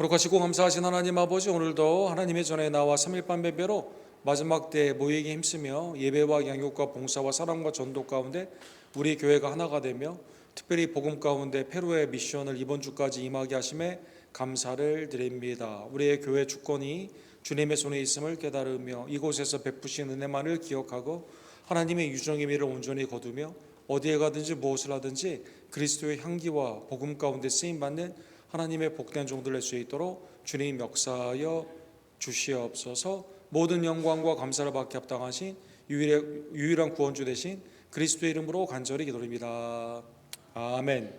거룩하시고 감사하신 하나님 아버지, 오늘도 하나님의 전에 나와 삼일반 예배로 마지막 때에 모이기 힘쓰며 예배와 양육과 봉사와 사랑과 전도 가운데 우리 교회가 하나가 되며 특별히 복음 가운데 페루의 미션을 이번 주까지 임하게 하심에 감사를 드립니다. 우리의 교회 주권이 주님의 손에 있음을 깨달으며 이곳에서 베푸신 은혜만을 기억하고 하나님의 유정의 미를 온전히 거두며 어디에 가든지 무엇을 하든지 그리스도의 향기와 복음 가운데 쓰임받는 하나님의 복된 종들 될 수 있도록 주님 역사하여 주시옵소서. 모든 영광과 감사를 받게 합당하신 유일한 구원주 되신 그리스도의 이름으로 간절히 기도드립니다. 아멘.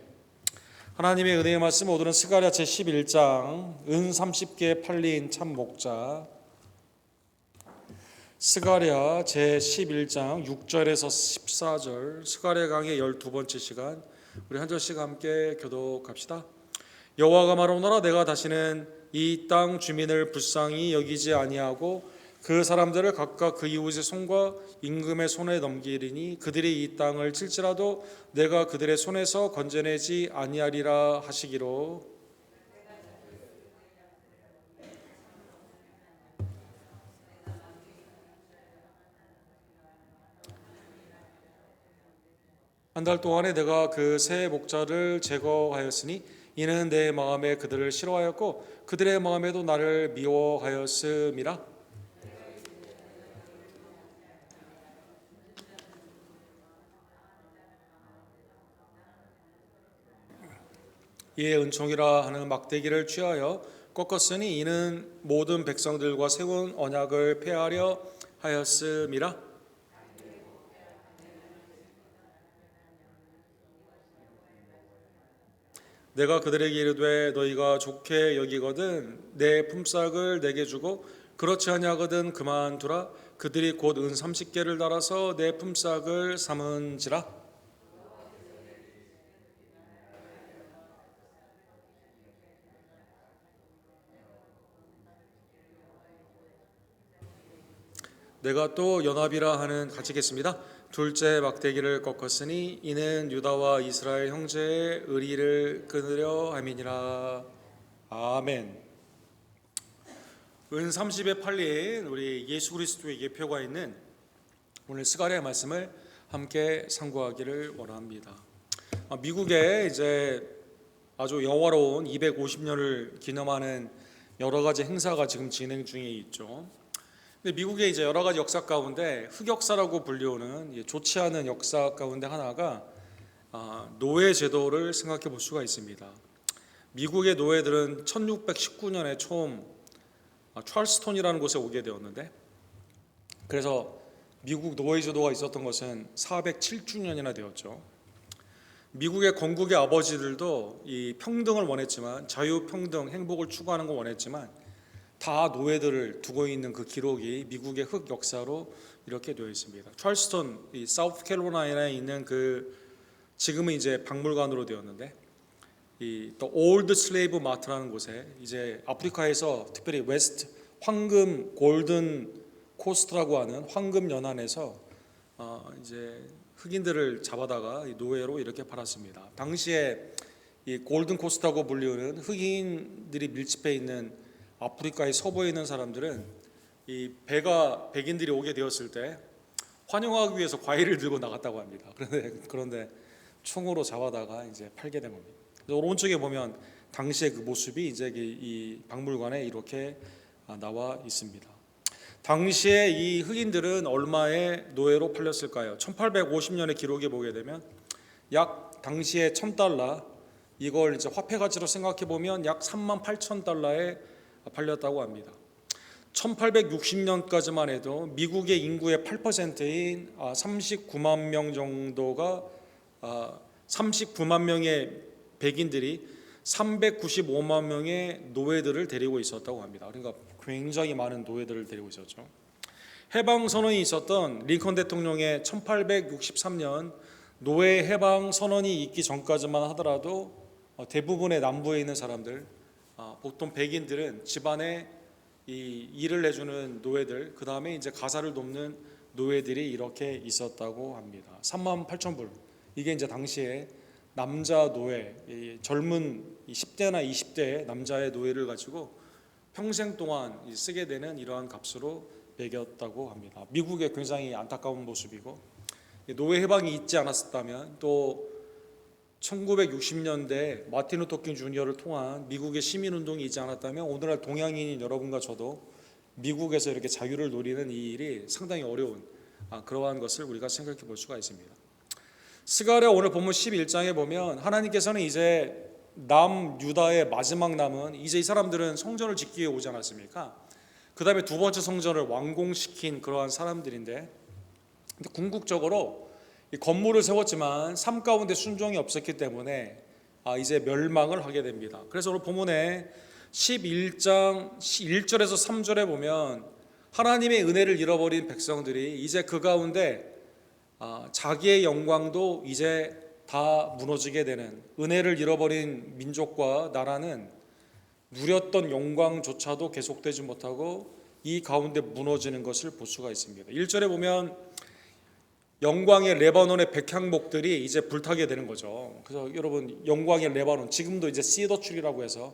하나님의 은혜의 말씀 오늘은 스가랴 제11장 은 30개 팔린 참 목자, 스가랴 제11장 6절에서 14절, 스가랴 강의 12번째 시간, 우리 한 절씩 함께 교독합시다. 여호와가 말하노라, 내가 다시는 이 땅 주민을 불쌍히 여기지 아니하고 그 사람들을 각각 그 이웃의 손과 임금의 손에 넘기리니 그들이 이 땅을 칠지라도 내가 그들의 손에서 건져내지 아니하리라 하시기로. 한 달 동안에 내가 그 새 목자를 제거하였으니 이는 내 마음에 그들을 싫어하였고 그들의 마음에도 나를 미워하였음이라. 이에 은총이라 하는 막대기를 취하여 꺾었으니 이는 모든 백성들과 세운 언약을 폐하려 하였음이라. 내가 그들에게 이르되 너희가 좋게 여기거든 내 품삯을 내게 주고 그렇지 아니하거든 그만두라. 그들이 곧 은 30개를 달아서 내 품삯을 삼은지라. 내가 또 연합이라 하는 같이 겠습니다. 둘째 막대기를 꺾었으니 이는 유다와 이스라엘 형제의 의리를 끊으려 함이니라. 아멘. 은 30에 팔린 우리 예수 그리스도의 예표가 있는 오늘 스가랴의 말씀을 함께 상고하기를 원합니다. 미국에 이제 아주 영화로운 250년을 기념하는 여러 가지 행사가 지금 진행 중에 있죠. 근데 미국의 이제 여러 가지 역사 가운데 흑역사라고 불리우는 좋지 않은 역사 가운데 하나가 노예 제도를 생각해 볼 수가 있습니다. 미국의 노예들은 1619년에 처음 찰스톤이라는 곳에 오게 되었는데, 그래서 미국 노예 제도가 있었던 것은 407주년이나 되었죠. 미국의 건국의 아버지들도 이 평등을 원했지만, 자유, 평등, 행복을 추구하는 걸 원했지만 다 노예들을 두고 있는 그 기록이 미국의 흑 역사로 이렇게 되어 있습니다. 찰스턴, 이 사우스캐롤라이나에 있는 그 지금은 이제 박물관으로 되었는데, 이 The Old Slave Mart라는 곳에 이제 아프리카에서 특별히 웨스트 황금 골든 코스트라고 하는 황금 연안에서 이제 흑인들을 잡아다가 노예로 이렇게 팔았습니다. 당시에 이 골든 코스트라고 불리우는 흑인들이 밀집해 있는 아프리카의 서부에 있는 사람들은 이 배가 백인들이 오게 되었을 때 환영하기 위해서 과일을 들고 나갔다고 합니다. 그런데 총으로 잡아다가 이제 팔게 된 겁니다. 오른쪽에 보면 당시의 그 모습이 이제 이 박물관에 이렇게 나와 있습니다. 당시에 이 흑인들은 얼마의 노예로 팔렸을까요? 1850년의 기록에 보게 되면 약 당시에 $1000, 이걸 이제 화폐 가치로 생각해 보면 약 38,000달러에 팔렸다고 합니다. 1860년까지만 해도 미국의 인구의 8%인 39만 명 정도가 39만 명의 백인들이 395만 명의 노예들을 데리고 있었다고 합니다. 그러니까 굉장히 많은 노예들을 데리고 있었죠. 해방 선언이 있었던 링컨 대통령의 1863년 노예 해방 선언이 있기 전까지만 하더라도 대부분의 남부에 있는 사람들, 보통 백인들은 집안에 이 일을 해주는 노예들, 그 다음에 이제 가사를 돕는 노예들이 이렇게 있었다고 합니다. 38,000불, 이게 이제 당시에 남자 노예, 이 젊은 10대나 20대의 남자의 노예를 가지고 평생 동안 쓰게 되는 이러한 값으로 매겼다고 합니다. 미국의 굉장히 안타까운 모습이고, 노예 해방이 있지 않았다면 또 1960년대 마틴 루터 킹 주니어를 통한 미국의 시민운동이 있지 않았다면 오늘날 동양인인 여러분과 저도 미국에서 이렇게 자유를 누리는 이 일이 상당히 어려운 그러한 것을 우리가 생각해 볼 수가 있습니다. 스가랴 오늘 본문 11장에 보면 하나님께서는 이제 남유다의 마지막 남은 이제 이 사람들은 성전을 짓기 위해 오지 않았습니까? 그 다음에 두 번째 성전을 완공시킨 그러한 사람들인데, 궁극적으로 이 건물을 세웠지만 삶 가운데 순종이 없었기 때문에 이제 멸망을 하게 됩니다. 그래서 오늘 본문에 11장 1절에서 3절에 보면 하나님의 은혜를 잃어버린 백성들이 이제 그 가운데 자기의 영광도 이제 다 무너지게 되는, 은혜를 잃어버린 민족과 나라는 누렸던 영광조차도 계속되지 못하고 이 가운데 무너지는 것을 볼 수가 있습니다. 1절에 보면 영광의 레바논의 백향목들이 이제 불타게 되는 거죠. 그래서 여러분, 영광의 레바논, 지금도 이제 시더출이라고 해서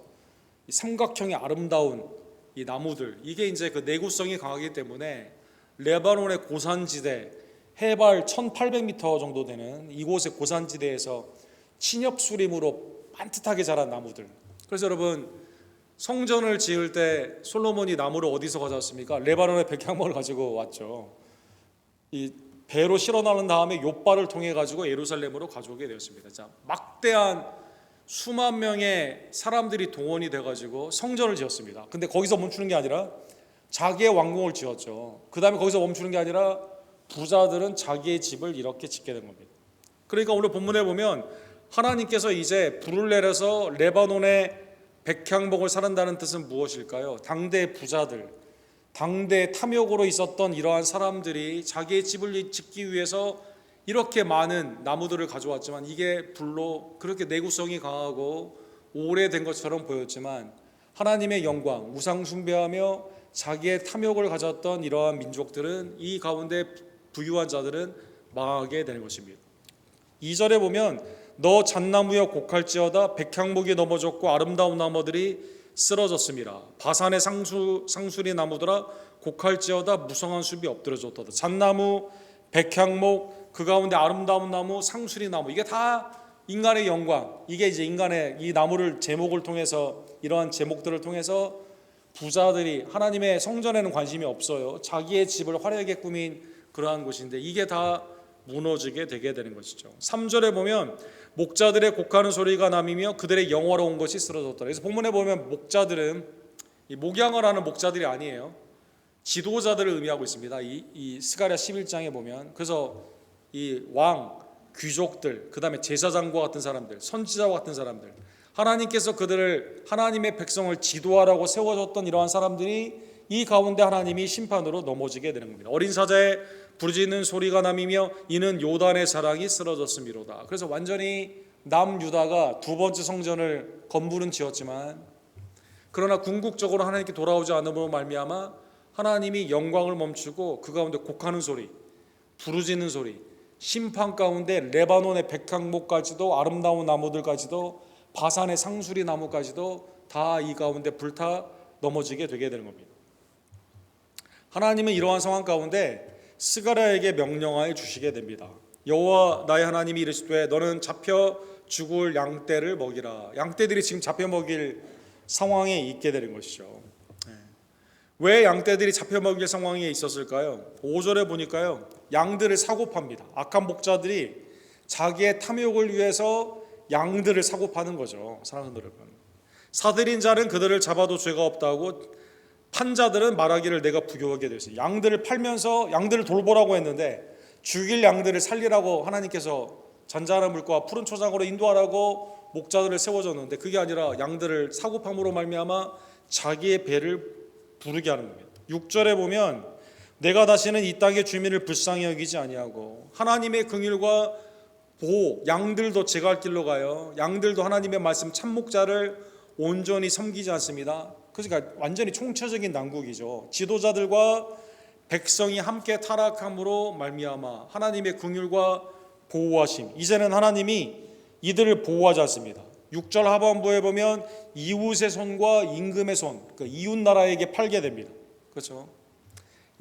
이 삼각형의 아름다운 이 나무들, 이게 이제 그 내구성이 강하기 때문에 레바논의 고산지대, 해발 1800m 정도 되는 이곳의 고산지대에서 친엽수림으로 반듯하게 자란 나무들. 그래서 여러분, 성전을 지을 때 솔로몬이 나무를 어디서 가져왔습니까? 레바논의 백향목을 가지고 왔죠. 이 배로 실어 나른 다음에 욥바를 통해 가지고 예루살렘으로 가져오게 되었습니다. 자, 막대한 수만 명의 사람들이 동원이 돼 가지고 성전을 지었습니다. 근데 거기서 멈추는 게 아니라 자기의 왕궁을 지었죠. 그 다음에 거기서 멈추는 게 아니라 부자들은 자기의 집을 이렇게 짓게 된 겁니다. 그러니까 오늘 본문에 보면 하나님께서 이제 불을 내려서 레바논의 백향목을 사른다는 뜻은 무엇일까요? 당대 부자들, 당대 탐욕으로 있었던 이러한 사람들이 자기의 집을 짓기 위해서 이렇게 많은 나무들을 가져왔지만 이게 불로 그렇게 내구성이 강하고 오래된 것처럼 보였지만 하나님의 영광, 우상 숭배하며 자기의 탐욕을 가졌던 이러한 민족들은, 이 가운데 부유한 자들은 망하게 되는 것입니다. 2절에 보면 너 잣나무여 곡할지어다, 백향목이 넘어졌고 아름다운 나무들이 쓰러졌습니다. 바산의 상수리 나무들아 곡할지어다, 무성한 숲이 엎드려졌도다. 잣나무, 백향목, 그 가운데 아름다운 나무, 상수리 나무, 이게 다 인간의 영광, 이게 이제 인간의 이 나무를 제목을 통해서, 이러한 제목들을 통해서 부자들이 하나님의 성전에는 관심이 없어요. 자기의 집을 화려하게 꾸민 그러한 곳인데 이게 다 무너지게 되게 되는 것이죠. 3절에 보면 목자들의 곡하는 소리가 남이며 그들의 영화로운 것이 쓰러졌더라. 그래서 본문에 보면 목자들은 이 목양을 하는 목자들이 아니에요. 지도자들을 의미하고 있습니다. 이 스가랴 11장에 보면, 그래서 이 왕, 귀족들, 그 다음에 제사장과 같은 사람들, 선지자와 같은 사람들, 하나님께서 그들을, 하나님의 백성을 지도하라고 세워졌던 이러한 사람들이 이 가운데 하나님이 심판으로 넘어지게 되는 겁니다. 어린 사자의 부르짖는 소리가 남이며 이는 요단의 사랑이 쓰러졌음이로다. 그래서 완전히 남유다가 두 번째 성전을 건물은 지었지만, 그러나 궁극적으로 하나님께 돌아오지 않음으로 말미암아 하나님이 영광을 멈추고 그 가운데 곡하는 소리, 부르짖는 소리, 심판 가운데 레바논의 백향목까지도, 아름다운 나무들까지도, 바산의 상수리 나무까지도 다 이 가운데 불타 넘어지게 되게 되는 겁니다. 하나님은 이러한 상황 가운데 스가랴에게 명령하여 주시게 됩니다. 여호와 나의 하나님이 이르시되 너는 잡혀 죽을 양떼를 먹이라. 양떼들이 지금 잡혀 먹일 상황에 있게 되는 것이죠. 왜 양떼들이 잡혀 먹일 상황에 있었을까요? 5절에 보니까요, 양들을 사고 팝니다. 악한 목자들이 자기의 탐욕을 위해서 양들을 사고 파는 거죠. 사랑하는 여러분, 사들인 자는 그들을 잡아도 죄가 없다고, 판자들은 말하기를 내가 부유하게 되었어요. 양들을 팔면서 양들을 돌보라고 했는데 죽일 양들을 살리라고 하나님께서 잔잔한 물과 푸른 초장으로 인도하라고 목자들을 세워줬는데 그게 아니라 양들을 사고팜으로 말미암아 자기의 배를 부르게 하는 겁니다. 6절에 보면 내가 다시는 이 땅의 주민을 불쌍히 여기지 아니하고, 하나님의 긍휼과 보호, 양들도 제가 할 길로 가요. 양들도 하나님의 말씀 참목자를 온전히 섬기지 않습니다. 그러니까 완전히 총체적인 난국이죠. 지도자들과 백성이 함께 타락함으로 말미암아 하나님의 긍휼과 보호하심, 이제는 하나님이 이들을 보호하지 않습니다. 6절 하반부에 보면 이웃의 손과 임금의 손, 그러니까 이웃 나라에게 팔게 됩니다. 그렇죠?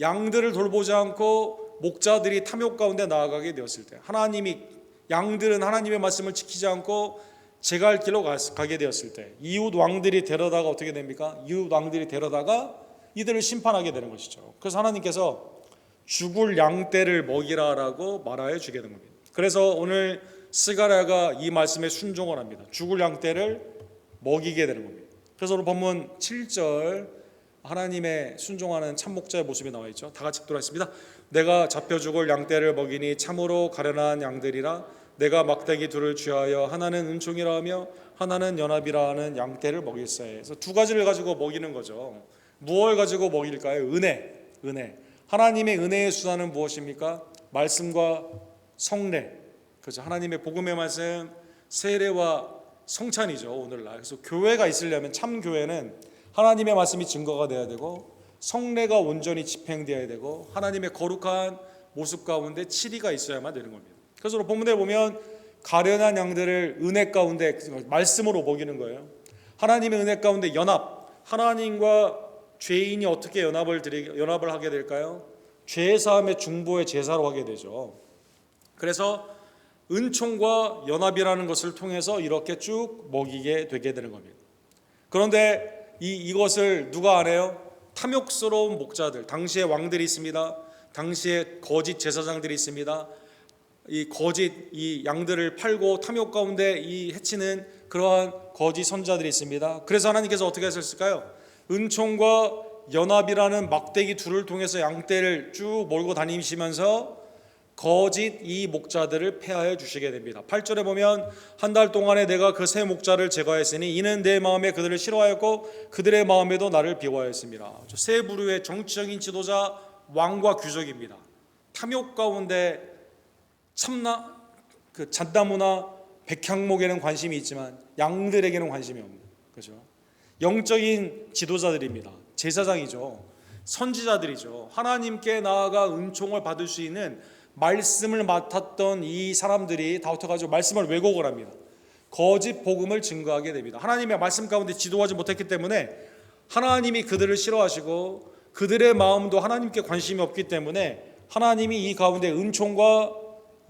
양들을 돌보지 않고 목자들이 탐욕 가운데 나아가게 되었을 때, 양들은 하나님의 말씀을 지키지 않고 제갈 길로 가게 되었을 때, 이웃 왕들이 데려다가 어떻게 됩니까? 이웃 왕들이 데려다가 이들을 심판하게 되는 것이죠. 그래서 하나님께서 죽을 양떼를 먹이라라고 말하여 주게 된 겁니다. 그래서 오늘 스가랴가 이 말씀에 순종을 합니다. 죽을 양떼를 먹이게 되는 겁니다. 그래서 오늘 본문 7절 하나님의 순종하는 참목자의 모습이 나와 있죠. 다 같이 읽도록하겠습니다. 내가 잡혀 죽을 양떼를 먹이니 참으로 가련한 양들이라. 내가 막대기 둘을 취하여 하나는 은총이라 하며 하나는 연합이라 하는 양떼를 먹일세. 그래서 두 가지를 가지고 먹이는 거죠. 무엇을 가지고 먹일까요? 은혜. 하나님의 은혜의 수단은 무엇입니까? 말씀과 성례. 그렇죠. 하나님의 복음의 말씀, 세례와 성찬이죠. 오늘날. 그래서 교회가 있으려면, 참 교회는 하나님의 말씀이 증거가 돼야 되고, 성례가 온전히 집행되어야 되고, 하나님의 거룩한 모습 가운데 치리가 있어야만 되는 겁니다. 그래서 본문에 보면 가련한 양들을 은혜 가운데 말씀으로 먹이는 거예요. 하나님의 은혜 가운데 연합. 하나님과 죄인이 어떻게 연합을 하게 될까요? 죄 사함의 중보의 제사로 하게 되죠. 그래서 은총과 연합이라는 것을 통해서 이렇게 쭉 먹이게 되게 되는 겁니다. 그런데 이것을 누가 안 해요? 탐욕스러운 목자들, 당시에 왕들이 있습니다. 당시에 거짓 제사장들이 있습니다. 이 양들을 팔고 탐욕 가운데 해치는 그러한 거짓 선자들이 있습니다. 그래서 하나님께서 어떻게 하셨을까요? 은총과 연합이라는 막대기 둘을 통해서 양떼를 쭉 몰고 다니시면서 거짓 이 목자들을 폐하여 주시게 됩니다. 8절에 보면 한 달 동안에 내가 그 세 목자를 제거했으니 이는 내 마음에 그들을 싫어하였고 그들의 마음에도 나를 비워하였습니다. 세 부류의 정치적인 지도자, 왕과 귀족입니다. 탐욕 가운데 잣나무나 백향목에는 관심이 있지만 양들에게는 관심이 없는, 그렇죠? 영적인 지도자들입니다. 제사장이죠. 선지자들이죠. 하나님께 나아가 은총을 받을 수 있는 말씀을 맡았던 이 사람들이 다 어떡하죠? 말씀을 왜곡을 합니다. 거짓 복음을 증거하게 됩니다. 하나님의 말씀 가운데 지도하지 못했기 때문에 하나님이 그들을 싫어하시고 그들의 마음도 하나님께 관심이 없기 때문에 하나님이 이 가운데 은총과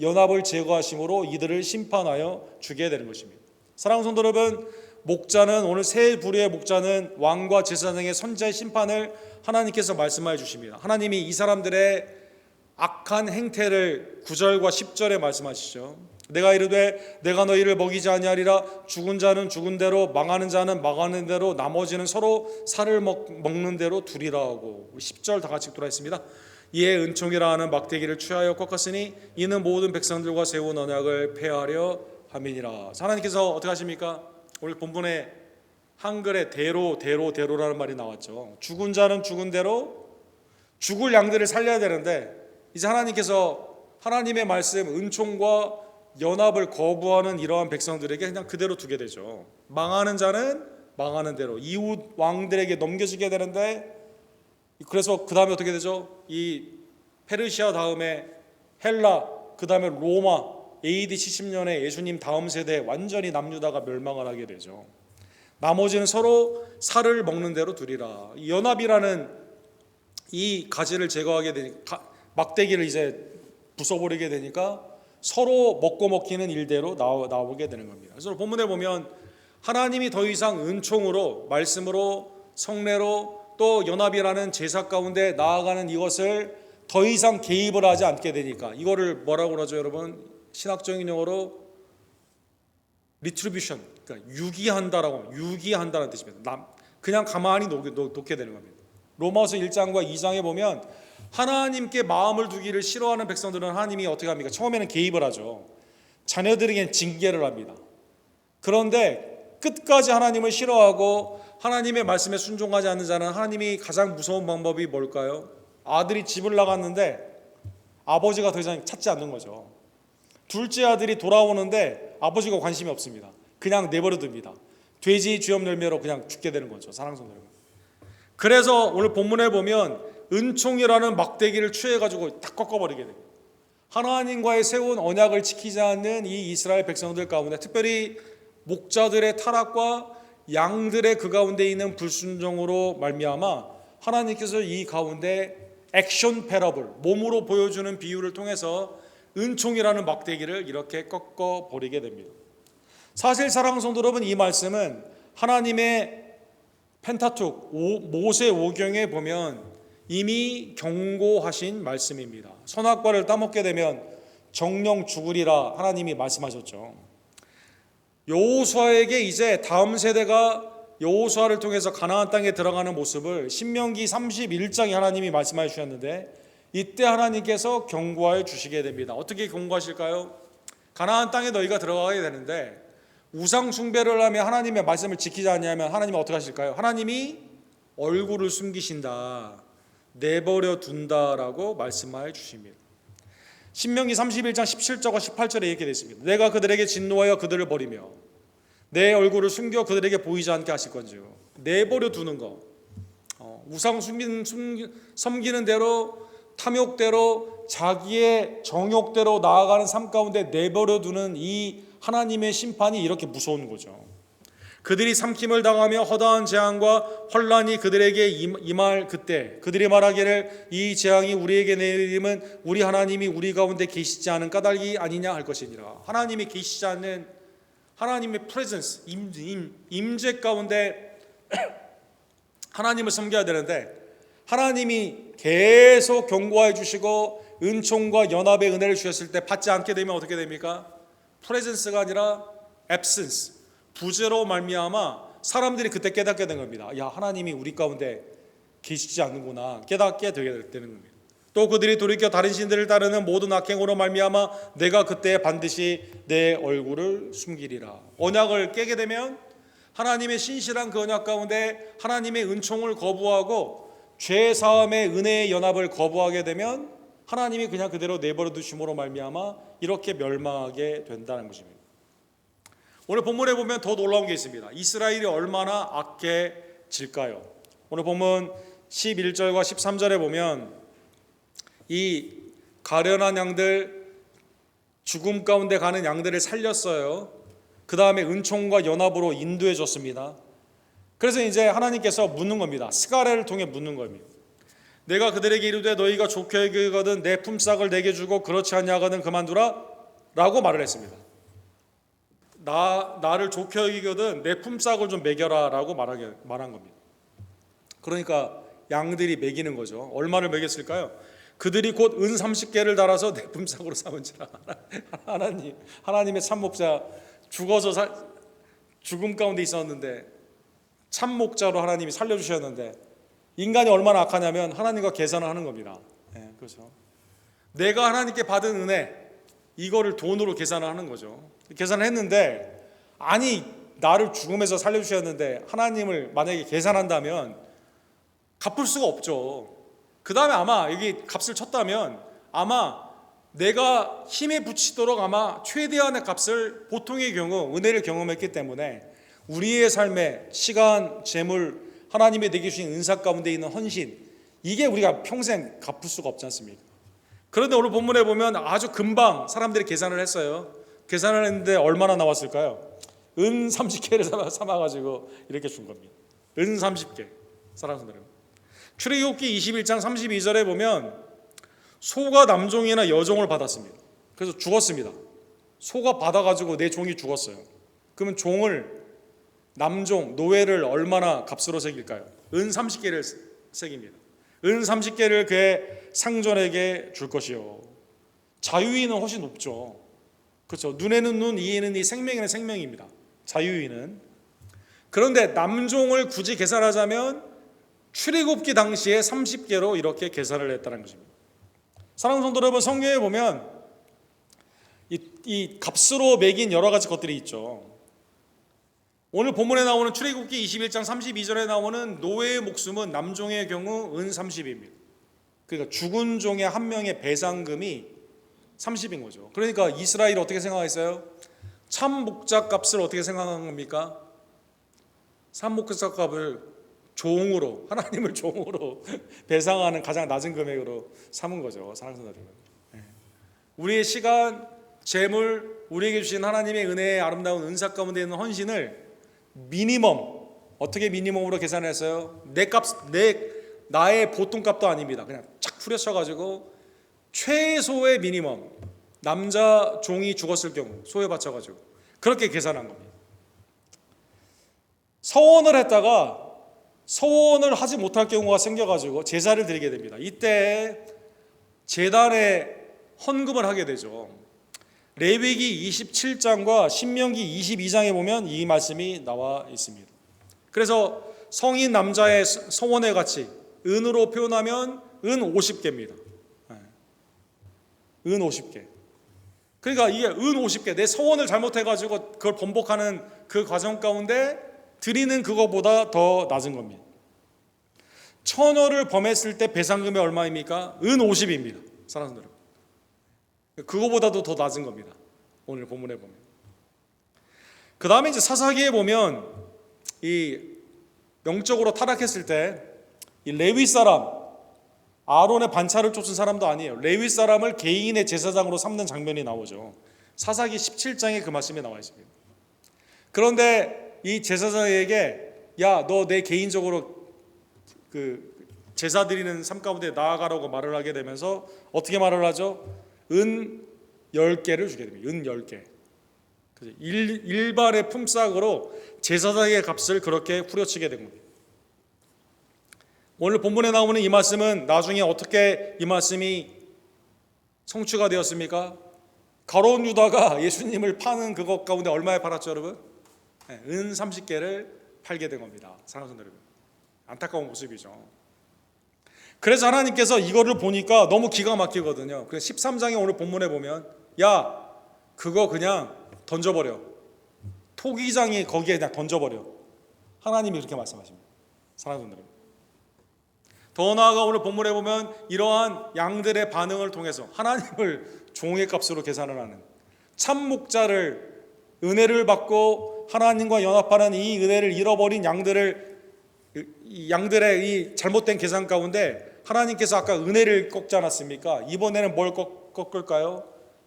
연합을 제거하심으로 이들을 심판하여 주게 되는 것입니다. 사랑하는 성도 여러분, 목자는, 오늘 세 부류의 목자는 왕과 제사장의 선지자의 심판을 하나님께서 말씀하여 주십니다. 하나님이 이 사람들의 악한 행태를 9절과 10절에 말씀하시죠. 내가 이르되 내가 너희를 먹이지 아니하리라. 죽은 자는 죽은 대로, 망하는 자는 망하는 대로, 나머지는 서로 살을 먹는 대로 두리라 하고. 10절 다 같이 돌아있습니다. 이에 은총이라 하는 막대기를 취하여 꺾었으니 이는 모든 백성들과 세운 언약을 폐하려 함이니라. 하나님께서 어떻게 하십니까? 오늘 본문에 한글에 대로라는 말이 나왔죠. 죽은 자는 죽은 대로, 죽을 양들을 살려야 되는데 이제 하나님께서 하나님의 말씀, 은총과 연합을 거부하는 이러한 백성들에게 그냥 그대로 두게 되죠. 망하는 자는 망하는 대로 이웃 왕들에게 넘겨지게 되는데, 그래서 그 다음에 어떻게 되죠? 이 페르시아 다음에 헬라, 그 다음에 로마, AD 70년에 예수님 다음 세대에 완전히 남유다가 멸망을 하게 되죠. 나머지는 서로 살을 먹는 대로 두리라. 연합이라는 이 가지를 제거하게 되니까, 막대기를 이제 부숴버리게 되니까 서로 먹고 먹히는 일대로 나오게 되는 겁니다. 그래서 본문에 보면 하나님이 더 이상 은총으로, 말씀으로, 성례로, 또 연합이라는 제사 가운데 나아가는 이것을 더 이상 개입을 하지 않게 되니까, 이거를 뭐라고 그러죠 여러분? 신학적인 용어로 retribution, 그러니까 유기한다는 뜻입니다. 그냥 가만히 놓게 되는 겁니다. 로마서 1장과 2장에 보면 하나님께 마음을 두기를 싫어하는 백성들은 하나님이 어떻게 합니까? 처음에는 개입을 하죠. 자녀들에게는 징계를 합니다. 그런데 끝까지 하나님을 싫어하고 하나님의 말씀에 순종하지 않는 자는 하나님이 가장 무서운 방법이 뭘까요? 아들이 집을 나갔는데 아버지가 더 이상 찾지 않는 거죠. 둘째 아들이 돌아오는데 아버지가 관심이 없습니다. 그냥 내버려 둡니다. 돼지 쥐염 열매로 그냥 죽게 되는 거죠. 사랑하는 성도 여러분. 그래서 오늘 본문에 보면 은총이라는 막대기를 취해가지고 딱 꺾어버리게 됩니다. 하나님과의 세운 언약을 지키지 않는 이 이스라엘 백성들 가운데, 특별히 목자들의 타락과 양들의 그 가운데 있는 불순종으로 말미암아 하나님께서 이 가운데 액션 패러블, 몸으로 보여주는 비유를 통해서 은총이라는 막대기를 이렇게 꺾어 버리게 됩니다. 사실 사랑하는 성도 여러분, 이 말씀은 하나님의 펜타툭 모세 오경에 보면 이미 경고하신 말씀입니다. 선악과를 따먹게 되면 정령 죽으리라 하나님이 말씀하셨죠. 여호수아에게 이제 다음 세대가 여호수아를 통해서 가나안 땅에 들어가는 모습을 신명기 31장에 하나님이 말씀해 주셨는데, 이때 하나님께서 경고하여 주시게 됩니다. 어떻게 경고하실까요? 가나안 땅에 너희가 들어가게 되는데 우상 숭배를 하며 하나님의 말씀을 지키지 않냐면 하나님은 어떻게 하실까요? 하나님이 얼굴을 숨기신다, 내버려 둔다라고 말씀하여 주십니다. 신명기 31장 17절과 18절에 이렇게 되어 있습니다. 내가 그들에게 진노하여 그들을 버리며 내 얼굴을 숨겨 그들에게 보이지 않게 하실 건지요. 내버려 두는 거, 우상 섬기는 대로, 탐욕대로, 자기의 정욕대로 나아가는 삶 가운데 내버려 두는 이 하나님의 심판이 이렇게 무서운 거죠. 그들이 삼킴을 당하며 허다한 재앙과 혼란이 그들에게 임할 그때 그들이 말하기를 이 재앙이 우리에게 내림은 우리 하나님이 우리 가운데 계시지 않은 까닭이 아니냐 할 것이니라. 하나님이 계시지 않는 하나님의 프레젠스, 임재 가운데 하나님을 섬겨야 되는데 하나님이 계속 경고해 주시고 은총과 연합의 은혜를 주셨을 때 받지 않게 되면 어떻게 됩니까? 프레젠스가 아니라 앱센스, 부재로 말미암아 사람들이 그때 깨닫게 된 겁니다. 야, 하나님이 우리 가운데 계시지 않는구나 깨닫게 되는 겁니다. 또 그들이 돌이켜 다른 신들을 따르는 모든 악행으로 말미암아 내가 그때 반드시 내 얼굴을 숨기리라. 언약을 깨게 되면 하나님의 신실한 그 언약 가운데 하나님의 은총을 거부하고 죄 사함의 은혜의 연합을 거부하게 되면 하나님이 그냥 그대로 내버려 두심으로 말미암아 이렇게 멸망하게 된다는 것입니다. 오늘 본문에 보면 더 놀라운 게 있습니다. 이스라엘이 얼마나 악해질까요? 오늘 본문 11절과 13절에 보면 이 가련한 양들, 죽음 가운데 가는 양들을 살렸어요. 그 다음에 은총과 연합으로 인도해 줬습니다. 그래서 이제 하나님께서 묻는 겁니다. 스가랴를 통해 묻는 겁니다. 내가 그들에게 이르되 너희가 좋게 여기거든 내 품삯을 내게 주고 그렇지 않냐거든 그만두라 라고 말을 했습니다. 나를 좋게 여기거든 내 품삯을 좀 매겨라 라고 말한 겁니다. 그러니까 양들이 매기는 거죠. 얼마를 매겼을까요? 그들이 곧 은 30개를 달아서 내 품삯으로 삼은지라. 하나님의 참목자, 죽어서 죽음 가운데 있었는데 참목자로 하나님이 살려주셨는데 인간이 얼마나 악하냐면 하나님과 계산을 하는 겁니다. 네, 그렇죠. 내가 하나님께 받은 은혜 이거를 돈으로 계산을 하는 거죠. 계산을 했는데 아니 나를 죽음에서 살려주셨는데 하나님을 만약에 계산한다면 갚을 수가 없죠. 그 다음에 아마 여기 값을 쳤다면 아마 내가 힘에 부치도록 아마 최대한의 값을 보통의 경우 은혜를 경험했기 때문에 우리의 삶에 시간, 재물, 하나님이 내게 주신 은사 가운데 있는 헌신 이게 우리가 평생 갚을 수가 없지 않습니까? 그런데 오늘 본문에 보면 아주 금방 사람들이 계산을 했어요. 계산을 했는데 얼마나 나왔을까요? 은 30개를 삼아가지고 이렇게 준 겁니다. 은 30개. 사랑하는 여러분, 출애굽기 21장 32절에 보면 소가 남종이나 여종을 받았습니다. 그래서 죽었습니다. 소가 받아가지고 내 종이 죽었어요. 그러면 종을 남종, 노예를 얼마나 값으로 새길까요? 은 30개를 새깁니다. 은 30개를 그의 상전에게 줄 것이요. 자유인은 훨씬 높죠. 그렇죠. 눈에는 눈, 이에는 이, 생명에는 생명입니다. 자유인은. 그런데 남종을 굳이 계산하자면 출애굽기 당시에 30개로 이렇게 계산을 했다는 것입니다. 사랑하는 성도 여러분, 성경에 보면 이 값으로 매긴 여러 가지 것들이 있죠. 오늘 본문에 나오는 출애굽기 21장 32절에 나오는 노예의 목숨은 남종의 경우 은 30입니다. 그러니까 죽은 종의 한 명의 배상금이 30인 거죠. 그러니까 이스라엘이 어떻게 생각했어요? 참 목자 값을 어떻게 생각한 겁니까? 참 목자 값을 종으로, 하나님을 종으로 배상하는 가장 낮은 금액으로 삼은 거죠. 사랑하는 여러분. 우리의 시간, 재물, 우리에게 주신 하나님의 은혜의 아름다운 은사 가운데 있는 헌신을 미니멈, 어떻게 미니멈으로 계산했어요? 나의 보통 값도 아닙니다. 그냥 착 후려쳐가지고 최소의 미니멈, 남자 종이 죽었을 경우 소에 바쳐가지고 그렇게 계산한 겁니다. 서원을 했다가 서원을 하지 못할 경우가 생겨가지고 제사를 드리게 됩니다. 이때 제단에 헌금을 하게 되죠. 레위기 27장과 신명기 22장에 보면 이 말씀이 나와 있습니다. 그래서 성인 남자의 서원의 가치, 은으로 표현하면 은 50개입니다. 은 50개. 그러니까 이게 은 50개, 내 서원을 잘못해가지고 그걸 번복하는 그 과정 가운데 드리는 그거보다 더 낮은 겁니다. 처녀를 범했을 때 배상금이 얼마입니까? 은 50입니다. 사랑하는 여러분, 그거보다도 더 낮은 겁니다. 오늘 본문에 보면. 그 다음에 이제 사사기에 보면 이 영적으로 타락했을 때 이 레위 사람, 아론의 반차를 쫓은 사람도 아니에요. 레위 사람을 개인의 제사장으로 삼는 장면이 나오죠. 사사기 17장에 그 말씀이 나와 있습니다. 그런데 이 제사장에게 야, 너 내 개인적으로 그 제사 드리는 삶 가운데 나아가라고 말을 하게 되면서 어떻게 말을 하죠? 은 10개를 주게 됩니다. 은 10개. 일발의 품삯으로 제사장의 값을 그렇게 후려치게 된 겁니다. 오늘 본문에 나오는 이 말씀은 나중에 어떻게 이 말씀이 성취가 되었습니까? 가룟 유다가 예수님을 파는 그것 가운데 얼마에 팔았죠, 여러분? 은 30개를 팔게 된 겁니다. 사랑하는 여러분, 안타까운 모습이죠. 그래서 하나님께서 이거를 보니까 너무 기가 막히거든요. 그래서 13장에 오늘 본문에 보면 야, 그거 그냥 던져버려. 토기장이 거기에 그냥 던져버려. 하나님이 그렇게 말씀하십니다. 사랑하는 여러분, 더 나아가 오늘 본문에 보면 이러한 양들의 반응을 통해서 하나님을 종의 값으로 계산을 하는, 참 목자를 은혜를 받고 하나님과 연합하는 이 은혜를 잃어버린 양들의 이 잘못된 계산 가운데 하나님께서 아까 은혜를 꺾지 않았습니까? 이번에는 뭘 꺾을까요?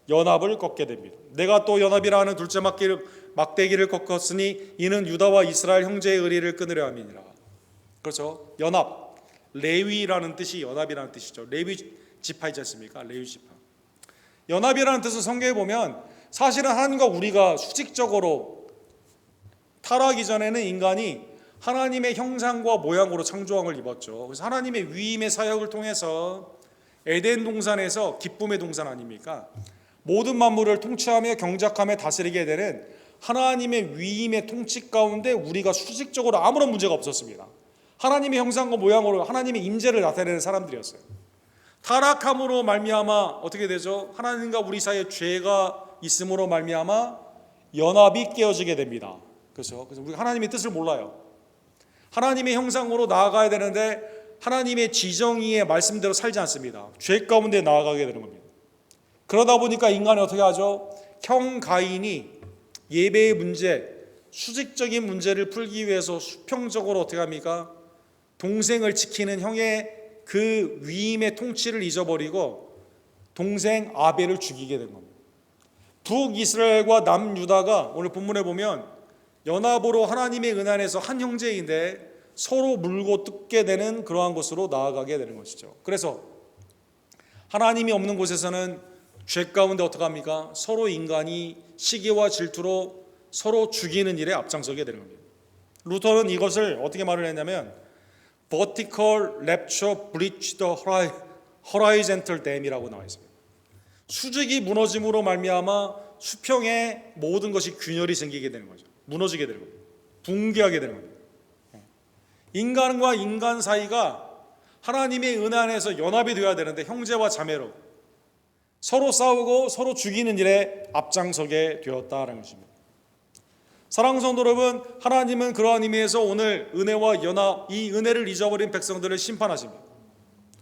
연합을 꺾게 됩니다. 내가 또 연합이라 하는 둘째 막대기를 꺾었으니 이는 유다와 이스라엘 형제의 의리를 끊으려 함이니라. 그렇죠? 연합, 레위라는 뜻이 연합이라는 뜻이죠. 레위 지파 있지 않습니까? 레위 지파. 연합이라는 뜻을 성경에 보면 사실은 하나님과 우리가 수직적으로 타락하기 전에는 인간이 하나님의 형상과 모양으로 창조함을 입었죠. 그래서 하나님의 위임의 사역을 통해서 에덴 동산에서 기쁨의 동산 아닙니까? 모든 만물을 통치하며 경작하며 다스리게 되는 하나님의 위임의 통치 가운데 우리가 수직적으로 아무런 문제가 없었습니다. 하나님의 형상과 모양으로 하나님의 임재를 나타내는 사람들이었어요. 타락함으로 말미암아 어떻게 되죠? 하나님과 우리 사이에 죄가 있음으로 말미암아 연합이 깨어지게 됩니다. 그래서 우리가 하나님의 뜻을 몰라요. 하나님의 형상으로 나아가야 되는데 하나님의 지정의의 말씀대로 살지 않습니다. 죄 가운데 나아가게 되는 겁니다. 그러다 보니까 인간이 어떻게 하죠? 형 가인이 예배의 문제, 수직적인 문제를 풀기 위해서 수평적으로 어떻게 합니까? 동생을 지키는 형의 그 위임의 통치를 잊어버리고 동생 아벨을 죽이게 된 겁니다. 북이스라엘과 남유다가 오늘 본문에 보면 연합으로 하나님의 은혜 안에서 한 형제인데 서로 물고 뜯게 되는 그러한 곳으로 나아가게 되는 것이죠. 그래서 하나님이 없는 곳에서는 죄 가운데 어떻게 합니까? 서로 인간이 시기와 질투로 서로 죽이는 일에 앞장서게 되는 겁니다. 루터는 이것을 어떻게 말을 했냐면 Vertical rupture breach the horizontal dam이라고 나와 있습니다. 수직이 무너짐으로 말미암아 수평에 모든 것이 균열이 생기게 되는 거죠. 무너지게 되는 겁니다. 붕괴하게 되는 겁니다. 인간과 인간 사이가 하나님의 은혜 안에서 연합이 되어야 되는데 형제와 자매로 서로 싸우고 서로 죽이는 일에 앞장서게 되었다는 것입니다. 사랑하는 성도 여러분, 하나님은 그러한 의미에서 오늘 은혜와 연합, 이 은혜를 잊어버린 백성들을 심판하십니다.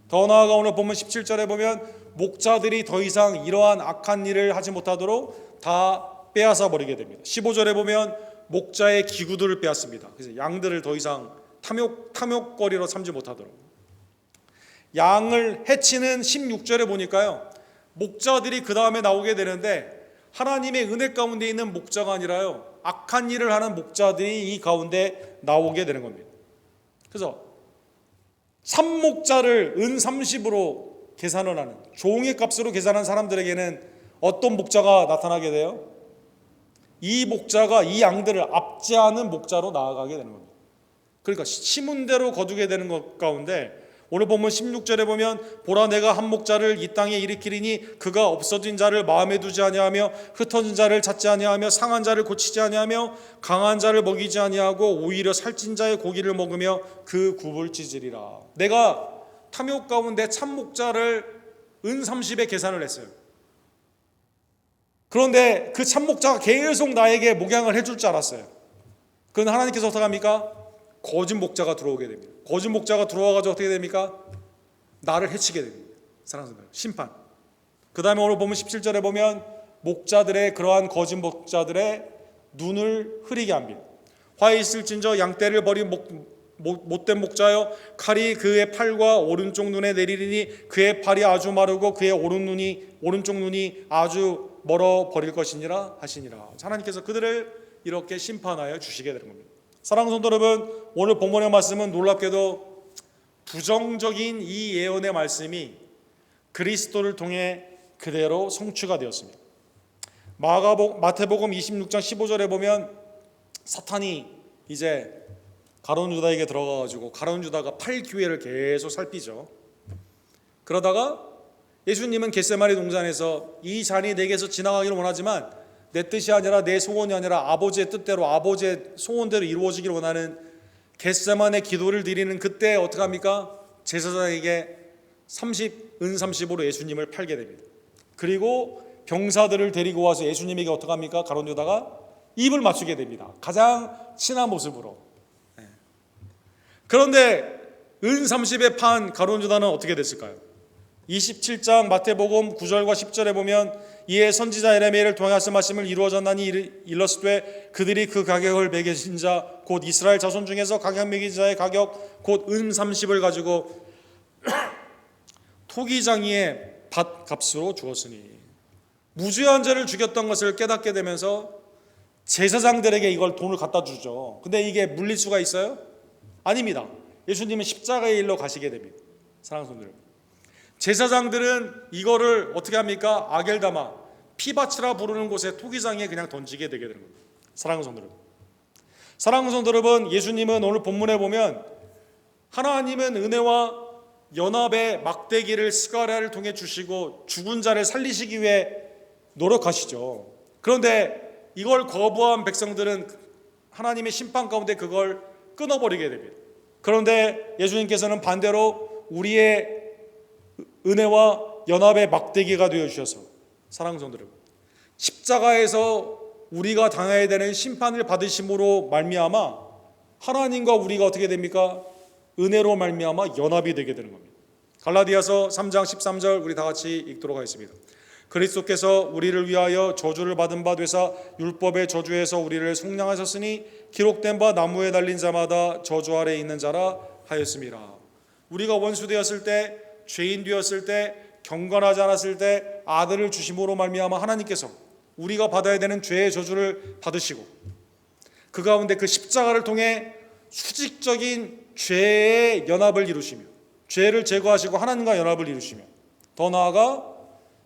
더 나아가 오늘 보면 17절에 보면 목자들이 더 이상 이러한 악한 일을 하지 못하도록 다 빼앗아 버리게 됩니다. 15절에 보면 목자의 기구들을 빼앗습니다. 그래서 양들을 더 이상 탐욕거리로 삼지 못하도록. 양을 해치는 16절에 보니까요, 목자들이 그 다음에 나오게 되는데 하나님의 은혜 가운데 있는 목자가 아니라요, 악한 일을 하는 목자들이 이 가운데 나오게 되는 겁니다. 그래서 참목자를 은 30으로 계산을 하는, 종의 값으로 계산한 사람들에게는 어떤 목자가 나타나게 돼요? 이 목자가 이 양들을 압제하는 목자로 나아가게 되는 겁니다. 그러니까 심은 대로 거두게 되는 것 가운데 오늘 본문 16절에 보면 보라 내가 한 목자를 이 땅에 일으키리니 그가 없어진 자를 마음에 두지 아니하며 흩어진 자를 찾지 아니하며 상한 자를 고치지 아니하며 강한 자를 먹이지 아니하고 오히려 살찐 자의 고기를 먹으며 그 굽을 찢으리라. 내가 탐욕 가운데 참 목자를 은 30에 계산을 했어요. 그런데 그 참 목자가 계속 나에게 목양을 해줄 줄 알았어요. 그런데 하나님께서 어떻게 합니까? 거짓 목자가 들어오게 됩니다. 거짓 목자가 들어와가지고 어떻게 됩니까? 나를 해치게 됩니다. 사랑하는 분들, 심판. 그 다음에 오늘 보면 17절에 보면 목자들의, 그러한 거짓 목자들의 눈을 흐리게 합니다. 화에 있을진저 양떼를 버린 못된 목자여, 칼이 그의 팔과 오른쪽 눈에 내리리니 그의 팔이 아주 마르고 그의 오른쪽 눈이 아주 멀어 버릴 것이니라 하시니라. 하나님께서 그들을 이렇게 심판하여 주시게 되는 겁니다. 사랑하는 성도 여러분, 오늘 본문의 말씀은 놀랍게도 부정적인 이 예언의 말씀이 그리스도를 통해 그대로 성취가 되었습니다. 마태복음 26장 15절에 보면 사탄이 이제 가룟 유다에게 들어가가지고 가룟 유다가 팔 기회를 계속 살피죠. 그러다가 예수님은 겟세마네 동산에서 이 잔이 내게서 지나가기를 원하지만 내 뜻이 아니라 내 소원이 아니라 아버지의 뜻대로, 아버지의 소원대로 이루어지기를 원하는 겟세마네 기도를 드리는 그때 어떻게 합니까? 제사장에게 은 30으로 예수님을 팔게 됩니다. 그리고 병사들을 데리고 와서 예수님에게 어떻게 합니까? 가룟 유다가 입을 맞추게 됩니다. 가장 친한 모습으로. 그런데 은 30에 판 가룟 유다는 어떻게 됐을까요? 27장 마태복음 9절과 10절에 보면 이에 선지자 예레미야를 통해 말씀을 이루어졌나니 일렀으되 그들이 그 가격을 매기신 자 곧 이스라엘 자손 중에서 가격 매긴 자의 가격 곧 은 30을 가지고 토기장이의 밭값으로 주었으니, 무죄한 자를 죽였던 것을 깨닫게 되면서 제사장들에게 이걸 돈을 갖다 주죠. 근데 이게 물릴 수가 있어요? 아닙니다. 예수님은 십자가의 일로 가시게 됩니다. 사랑하는 성도들, 제사장들은 이거를 어떻게 합니까? 아겔다마, 피바치라 부르는 곳에 토기장에 그냥 던지게 되게 되는 겁니다. 사랑하는 성도 여러분, 예수님은 오늘 본문에 보면 하나님은 은혜와 연합의 막대기를 스가랴를 통해 주시고 죽은 자를 살리시기 위해 노력하시죠. 그런데 이걸 거부한 백성들은 하나님의 심판 가운데 그걸 끊어버리게 됩니다. 그런데 예수님께서는 반대로 우리의 은혜와 연합의 막대기가 되어주셔서, 사랑하는 성도 여러분, 십자가에서 우리가 당해야 되는 심판을 받으심으로 말미암아 하나님과 우리가 어떻게 됩니까? 은혜로 말미암아 연합이 되게 되는 겁니다. 갈라디아서 3장 13절 우리 다 같이 읽도록 하겠습니다. 그리스도께서 우리를 위하여 저주를 받은 바 되사 율법의 저주에서 우리를 속량하셨으니 기록된 바 나무에 달린 자마다 저주 아래 있는 자라 하였습니다. 우리가 원수 되었을 때, 죄인 되었을 때, 경건하지 않았을 때 아들을 주심으로 말미암아 하나님께서 우리가 받아야 되는 죄의 저주를 받으시고 그 가운데 그 십자가를 통해 수직적인 죄의 연합을 이루시며 죄를 제거하시고 하나님과 연합을 이루시며 더 나아가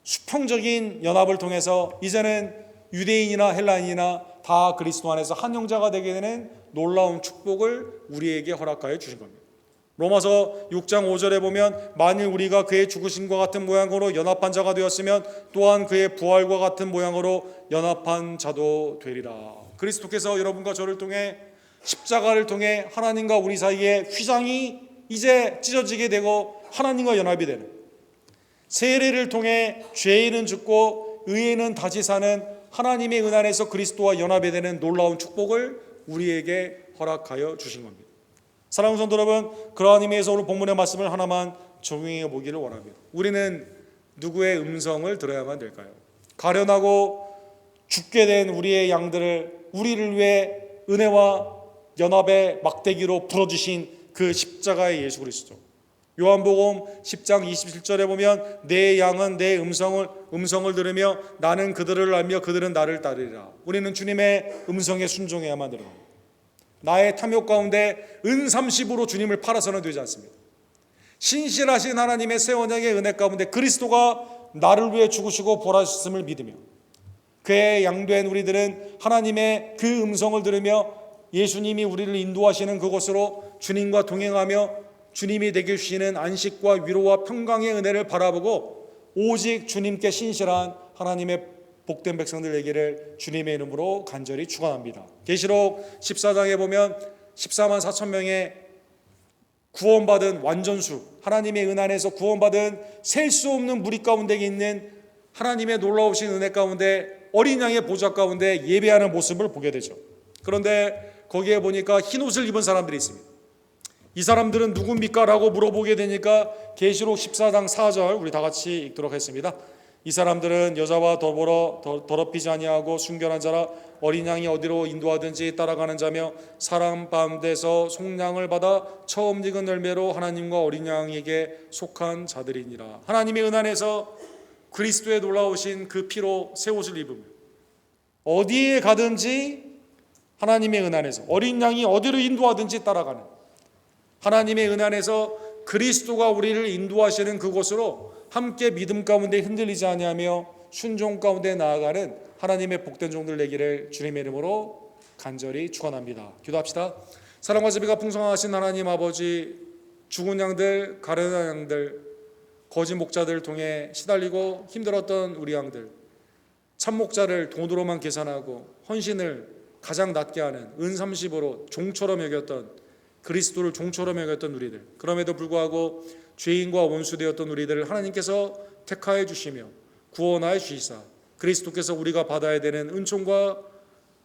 수평적인 연합을 통해서 이제는 유대인이나 헬라인이나 다 그리스도 안에서 한 형제가 되게 되는 놀라운 축복을 우리에게 허락하여 주신 겁니다. 로마서 6장 5절에 보면 만일 우리가 그의 죽으심과 같은 모양으로 연합한 자가 되었으면 또한 그의 부활과 같은 모양으로 연합한 자도 되리라. 그리스도께서 여러분과 저를 통해 십자가를 통해 하나님과 우리 사이에 휘장이 이제 찢어지게 되고 하나님과 연합이 되는, 세례를 통해 죄인은 죽고 의인은 다시 사는 하나님의 은 안에서 그리스도와 연합이 되는 놀라운 축복을 우리에게 허락하여 주신 겁니다. 사랑하는 성도 여러분, 그러한 의미에서 오늘 본문의 말씀을 하나만 적용해 보기를 원합니다. 우리는 누구의 음성을 들어야만 될까요? 가련하고 죽게 된 우리의 양들을 우리를 위해 은혜와 연합의 막대기로 풀어주신 그 십자가의 예수 그리스도, 요한복음 10장 27절에 보면 내 양은 내 음성을 들으며 나는 그들을 알며 그들은 나를 따르리라. 우리는 주님의 음성에 순종해야만 되는 겁니다. 나의 탐욕 가운데 은30으로 주님을 팔아서는 되지 않습니다. 신실하신 하나님의 새 언약의 은혜 가운데 그리스도가 나를 위해 죽으시고 부활하셨음을 믿으며 그의 양된 우리들은 하나님의 그 음성을 들으며 예수님이 우리를 인도하시는 그곳으로 주님과 동행하며 주님이 내게 주시는 안식과 위로와 평강의 은혜를 바라보고 오직 주님께 신실한 하나님의 복된 백성들 되기를 주님의 이름으로 간절히 축원합니다. 계시록 14장에 보면 14만 4천 명의 구원받은 완전수, 하나님의 은 안에서 구원받은 셀 수 없는 무리 가운데 있는 하나님의 놀라우신 은혜 가운데 어린 양의 보좌 가운데 예배하는 모습을 보게 되죠. 그런데 거기에 보니까 흰 옷을 입은 사람들이 있습니다. 이 사람들은 누굽니까? 라고 물어보게 되니까 계시록 14장 4절 우리 다 같이 읽도록 하겠습니다. 이 사람들은 여자와 더불어 더럽히지 아니하고 순결한 자라 어린 양이 어디로 인도하든지 따라가는 자며 사람 가운데서 속량을 받아 처음 익은 열매로 하나님과 어린 양에게 속한 자들이니라. 하나님의 은 안에서 그리스도의 놀라우신 그 피로 새 옷을 입으며 어디에 가든지 하나님의 은 안에서 어린 양이 어디로 인도하든지 따라가는 하나님의 은 안에서 그리스도가 우리를 인도하시는 그곳으로 함께 믿음 가운데 흔들리지 아니하며 순종 가운데 나아가는 하나님의 복된 종들 되기를 주님의 이름으로 간절히 축원합니다. 기도합시다. 사랑과 자비가 풍성하신 하나님 아버지, 죽은 양들, 가련한 양들, 거짓 목자들을 통해 시달리고 힘들었던 우리 양들, 참 목자를 돈으로만 계산하고 헌신을 가장 낮게 하는 은30으로 종처럼 여겼던 그리스도를 종처럼 여겼던 우리들, 그럼에도 불구하고 죄인과 원수되었던 우리들을 하나님께서 택하여 주시며 구원하여 주시사 그리스도께서 우리가 받아야 되는 은총과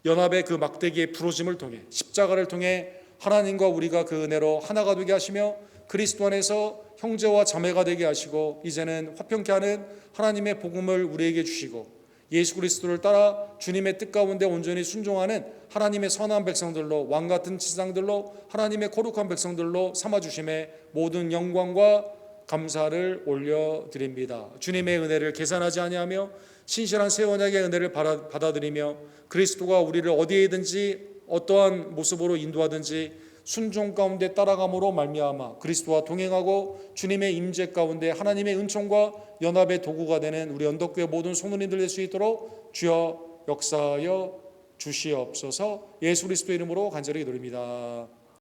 연합의 그 막대기의 부르심을 통해 십자가를 통해 하나님과 우리가 그 은혜로 하나가 되게 하시며 그리스도 안에서 형제와 자매가 되게 하시고 이제는 화평케 하는 하나님의 복음을 우리에게 주시고 예수 그리스도를 따라 주님의 뜻 가운데 온전히 순종하는 하나님의 선한 백성들로 왕같은 지상들로 하나님의 거룩한 백성들로 삼아주심에 모든 영광과 감사를 올려드립니다. 주님의 은혜를 계산하지 아니하며 신실한 새 언약의 은혜를 받아들이며 그리스도가 우리를 어디에든지 어떠한 모습으로 인도하든지 순종 가운데 따라감으로 말미암아 그리스도와 동행하고 주님의 임재 가운데 하나님의 은총과 연합의 도구가 되는 우리 언덕교회 모든 소문인들 될 수 있도록 주여 역사하여 주시옵소서. 예수 그리스도 이름으로 간절히 기도드립니다.